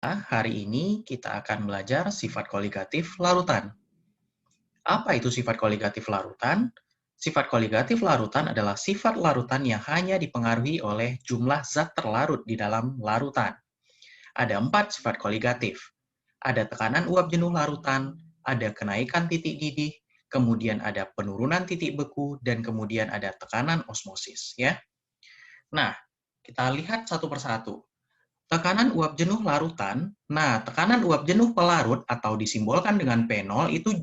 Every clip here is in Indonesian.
Hari ini kita akan belajar sifat koligatif larutan. Apa itu sifat koligatif larutan? Sifat koligatif larutan adalah sifat larutan yang hanya dipengaruhi oleh jumlah zat terlarut di dalam larutan. Ada 4 sifat koligatif. Ada tekanan uap jenuh larutan, ada kenaikan titik didih, kemudian ada penurunan titik beku, dan kemudian ada tekanan osmosis. Ya. Nah, kita lihat satu persatu. Tekanan uap jenuh larutan, nah tekanan uap jenuh pelarut atau disimbolkan dengan P0 itu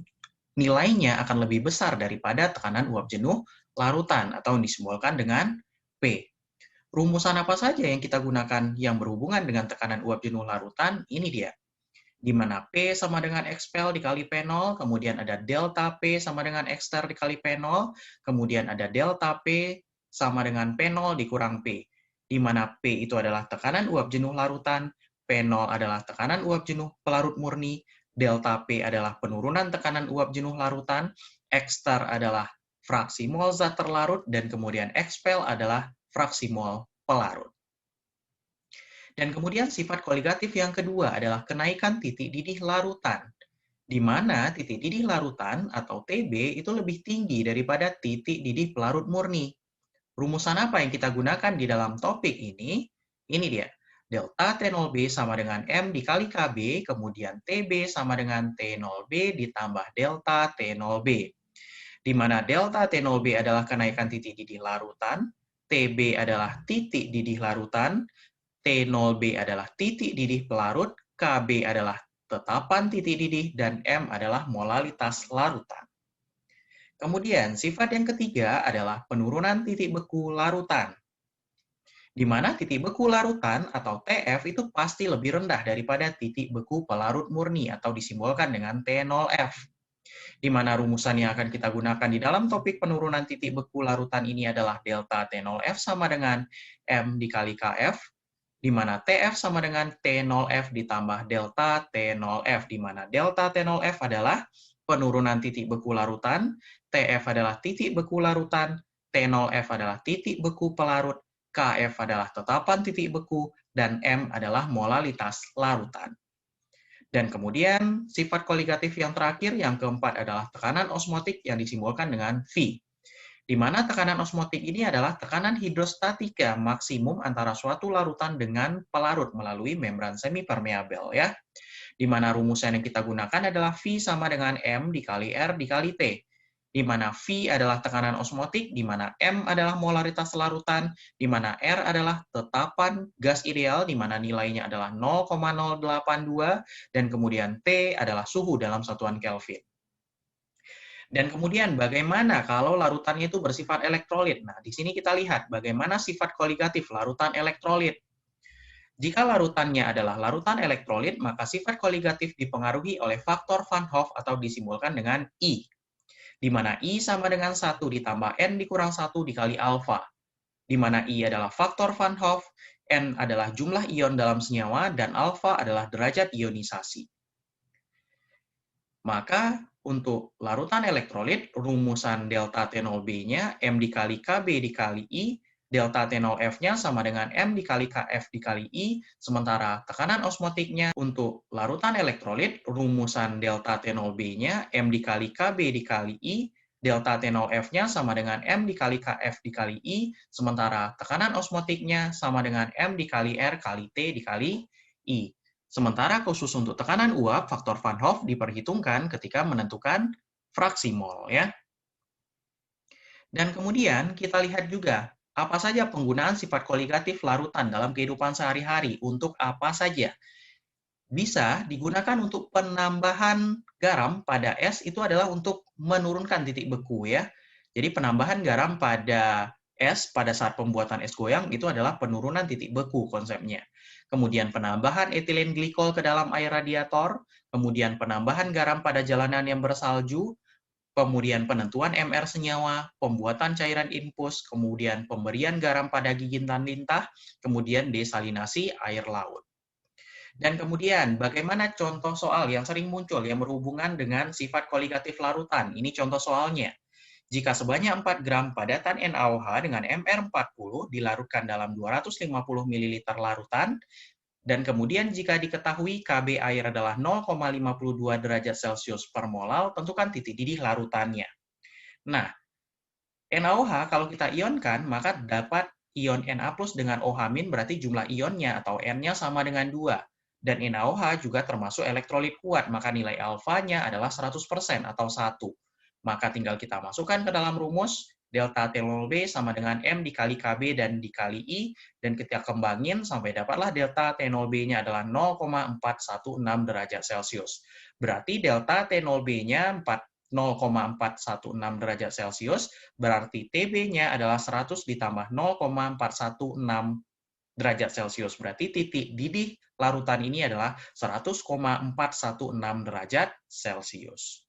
nilainya akan lebih besar daripada tekanan uap jenuh larutan atau disimbolkan dengan P. Rumusan apa saja yang kita gunakan yang berhubungan dengan tekanan uap jenuh larutan? Ini dia. Di mana P sama dengan expel dikali P0, kemudian ada delta P sama dengan exter dikali P0, kemudian ada delta P sama dengan P0 dikurang P. Di mana P itu adalah tekanan uap jenuh larutan, P0 adalah tekanan uap jenuh pelarut murni, delta P adalah penurunan tekanan uap jenuh larutan, exter adalah fraksi mol zat terlarut, dan kemudian expel adalah fraksi mol pelarut. Dan kemudian sifat koligatif yang kedua adalah kenaikan titik didih larutan, di mana titik didih larutan atau TB itu lebih tinggi daripada titik didih pelarut murni. Rumusan apa yang kita gunakan di dalam topik ini? Ini dia. Delta T0B sama dengan M dikali KB, kemudian TB sama dengan T0B ditambah delta T0B. Di mana delta T0B adalah kenaikan titik didih larutan, TB adalah titik didih larutan, T0B adalah titik didih pelarut, KB adalah tetapan titik didih, dan M adalah molalitas larutan. Kemudian, sifat yang ketiga adalah penurunan titik beku larutan. Di mana titik beku larutan atau TF itu pasti lebih rendah daripada titik beku pelarut murni atau disimbolkan dengan T0F. Di mana rumusan yang akan kita gunakan di dalam topik penurunan titik beku larutan ini adalah delta T0F sama dengan M dikali KF, di mana TF sama dengan T0F ditambah delta T0F, di mana delta T0F adalah penurunan titik beku larutan, TF adalah titik beku larutan, T0F adalah titik beku pelarut, KF adalah tetapan titik beku, dan M adalah molalitas larutan. Dan kemudian sifat koligatif yang terakhir, yang keempat adalah tekanan osmotik yang disimbolkan dengan V. Di mana tekanan osmotik ini adalah tekanan hidrostatika maksimum antara suatu larutan dengan pelarut melalui membran semipermeabel ya. Di mana rumusan yang kita gunakan adalah V sama dengan M dikali R dikali T. Di mana V adalah tekanan osmotik, di mana M adalah molaritas larutan, di mana R adalah tetapan gas ideal, di mana nilainya adalah 0,082, dan kemudian T adalah suhu dalam satuan Kelvin. Dan kemudian bagaimana kalau larutannya itu bersifat elektrolit? Nah, di sini kita lihat bagaimana sifat koligatif larutan elektrolit. Jika larutannya adalah larutan elektrolit, maka sifat koligatif dipengaruhi oleh faktor Van Hoff atau disimbolkan dengan I, di mana I sama dengan 1 ditambah N dikurang 1 dikali alfa, di mana I adalah faktor Van Hoff, N adalah jumlah ion dalam senyawa, dan alfa adalah derajat ionisasi. Maka untuk larutan elektrolit, rumusan delta T0B-nya M dikali KB dikali I, delta T0F-nya sama dengan M dikali KF dikali I, sementara tekanan osmotiknya untuk larutan elektrolit, rumusan delta T0B-nya M dikali KB dikali I, delta T0F-nya sama dengan M dikali KF dikali I, sementara tekanan osmotiknya sama dengan M dikali R kali T dikali I. Sementara khusus untuk tekanan uap, faktor Van Hoff diperhitungkan ketika menentukan fraksi mol. Ya. Dan kemudian kita lihat juga, apa saja penggunaan sifat koligatif larutan dalam kehidupan sehari-hari, untuk apa saja. Bisa digunakan untuk penambahan garam pada es, itu adalah untuk menurunkan titik beku. Ya. Jadi penambahan garam pada es pada saat pembuatan es goyang itu adalah penurunan titik beku konsepnya. Kemudian penambahan etilen glikol ke dalam air radiator, kemudian penambahan garam pada jalanan yang bersalju, kemudian penentuan MR senyawa, pembuatan cairan infus, kemudian pemberian garam pada gigitan lintah, kemudian desalinasi air laut. Dan kemudian, bagaimana contoh soal yang sering muncul yang berhubungan dengan sifat koligatif larutan? Ini contoh soalnya. Jika sebanyak 4 gram padatan NaOH dengan MR40 dilarutkan dalam 250 ml larutan, Dan kemudian jika diketahui Kb air adalah 0,52 derajat Celcius per molal, tentukan titik didih larutannya. Nah, NaOH kalau kita ionkan, maka dapat ion Na+ dengan OH- berarti jumlah ionnya atau N-nya sama dengan 2. Dan NaOH juga termasuk elektrolit kuat, maka nilai alfanya adalah 100% atau 1. Maka tinggal kita masukkan ke dalam rumus, delta T0B sama dengan M dikali Kb dan dikali I, dan kita kembangin sampai dapatlah delta T0B-nya adalah 0,416 derajat Celcius. Berarti delta T0B-nya 0,416 derajat Celcius, berarti TB-nya adalah 100 ditambah 0,416 derajat Celcius. Berarti titik didih larutan ini adalah 100,416 derajat Celcius.